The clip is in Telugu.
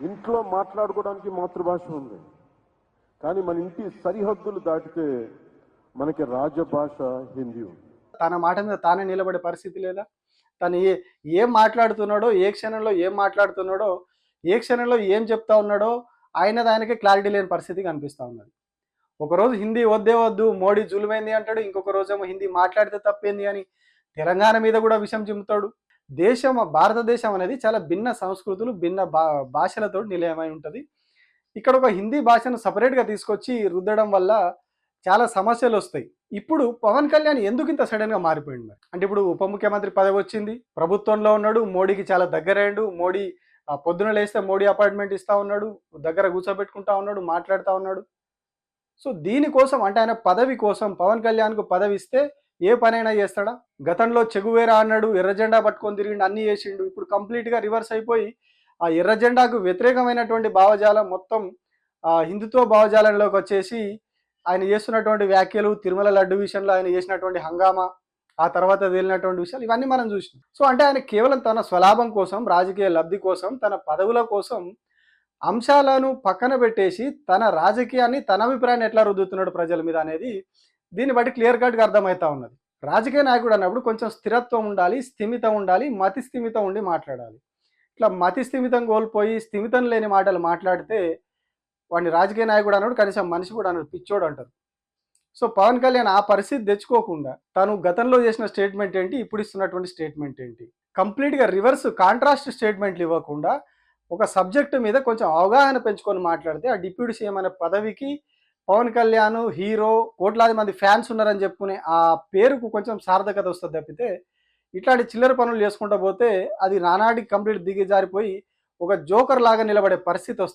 ఇంట్లో మాట్లాడుకోవడానికి మాతృభాష ఉంది, కానీ మన ఇంటి సరిహద్దులు దాటితే మనకి రాజభాష హిందీ ఉంది. తన మాట మీద తానే నిలబడే పరిస్థితి లేదా? తను ఏం మాట్లాడుతున్నాడో, ఏ క్షణంలో ఏం మాట్లాడుతున్నాడో, ఏ క్షణంలో ఏం చెప్తా ఉన్నాడో ఆయనకే క్లారిటీ లేని పరిస్థితి కనిపిస్తూ ఉన్నది. ఒకరోజు హిందీ వద్దే వద్దు, మోడీ జులుమైంది అంటాడు, ఇంకొక రోజేమో హిందీ మాట్లాడితే తప్పేంది అని తెలంగాణ మీద కూడా విషం చిమ్ముతాడు. భారతదేశం అనేది చాలా భిన్న సంస్కృతులు, భిన్న భాషలతో నిలయమై ఉంటుంది. ఇక్కడ ఒక హిందీ భాషను సపరేట్గా తీసుకొచ్చి రుద్దడం వల్ల చాలా సమస్యలు వస్తాయి. ఇప్పుడు పవన్ కళ్యాణ్ ఎందుకు ఇంత సడన్గా మారిపోయింది? అంటే ఇప్పుడు ఉప ముఖ్యమంత్రి పదవి వచ్చింది, ప్రభుత్వంలో ఉన్నాడు, మోడీకి చాలా దగ్గరైండు, మోడీ పొద్దున లేస్తే మోడీ అపాయింట్మెంట్ ఇస్తా ఉన్నాడు, దగ్గర కూర్చోబెట్టుకుంటా ఉన్నాడు, మాట్లాడుతూ ఉన్నాడు. సో దీనికోసం అంటే ఆయన పదవి కోసం పవన్ కళ్యాణ్కు పదవి ఇస్తే ఏ పనైనా చేస్తాడా? గతంలో చెగువేరా అన్నాడు, ఎర్ర జెండా పట్టుకొని తిరిగిండు, అన్నీ చేసిండు. ఇప్పుడు కంప్లీట్గా రివర్స్ అయిపోయి ఆ ఎర్ర జెండాకు వ్యతిరేకమైనటువంటి భావజాలం మొత్తం హిందుత్వ భావజాలంలోకి వచ్చేసి ఆయన చేస్తున్నటువంటి వ్యాఖ్యలు, తిరుమల లడ్డు విషయంలో ఆయన చేసినటువంటి హంగామా, ఆ తర్వాత తేలినటువంటి విషయాలు ఇవన్నీ మనం చూసినాం. సో అంటే ఆయన కేవలం తన స్వలాభం కోసం, రాజకీయ లబ్ధి కోసం, తన పదవుల కోసం అంశాలను పక్కన పెట్టేసి తన రాజకీయాన్ని, తన అభిప్రాయాన్ని ఎట్లా రుద్దుతున్నాడు ప్రజల మీద అనేది దీన్ని బట్టి క్లియర్ కట్గా అర్థమవుతా ఉన్నది. రాజకీయ నాయకుడు అన్నప్పుడు కొంచెం స్థిరత్వం ఉండాలి, స్థిమితం ఉండాలి, మతి స్థిమితం ఉండి మాట్లాడాలి. ఇట్లా మతి స్థిమితం కోల్పోయి స్థిమితం లేని మాటలు మాట్లాడితే వాడిని రాజకీయ నాయకుడు అన్నాడు, కనీసం మనిషి కూడా అన్నాడు, పిచ్చోడు అంటారు. సో పవన్ కళ్యాణ్ ఆ పరిస్థితి తెచ్చుకోకుండా తను గతంలో చేసిన స్టేట్మెంట్ ఏంటి, ఇప్పుడు ఇస్తున్నటువంటి స్టేట్మెంట్ ఏంటి, కంప్లీట్గా రివర్స్ కాంట్రాస్ట్ స్టేట్మెంట్లు ఇవ్వకుండా ఒక సబ్జెక్టు మీద కొంచెం అవగాహన పెంచుకొని మాట్లాడితే ఆ డిప్యూటీ సీఎం అనే పదవికి పవన్ కళ్యాణ్ హీరో, కోట్లాది మంది ఫ్యాన్స్ ఉన్నారని చెప్పుకునే ఆ పేరుకు కొంచెం సార్థకత వస్తుంది తప్పితే ఇట్లాంటి చిల్లర పనులు చేసుకుంటూ పోతే అది నానాటికి కంప్లీట్ దిగజారిపోయి ఒక జోకర్ లాగా నిలబడే పరిస్థితి వస్తుంది.